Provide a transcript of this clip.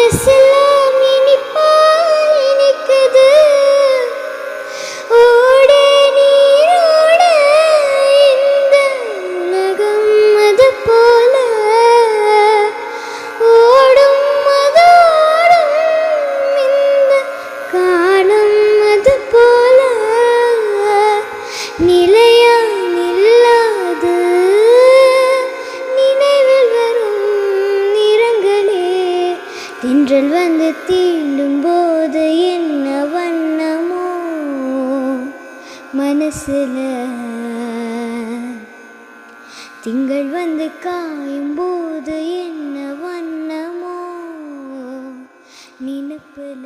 மனசெல்லாம் இனிப்பா இனிக்குது. ஓட நீரோட இந்த உலகம் அது போல ஓடும் அதோடும் இந்த காலம் அது போல நிலையா நில்லாது நினைவில் வரும் நிறங்களே. தென்றல் வந்து தீண்டும் போது என்ன வண்ணமோ மனசுல, திங்கள் வந்து காயும் போது என்ன வண்ணமோ நினைப்புல.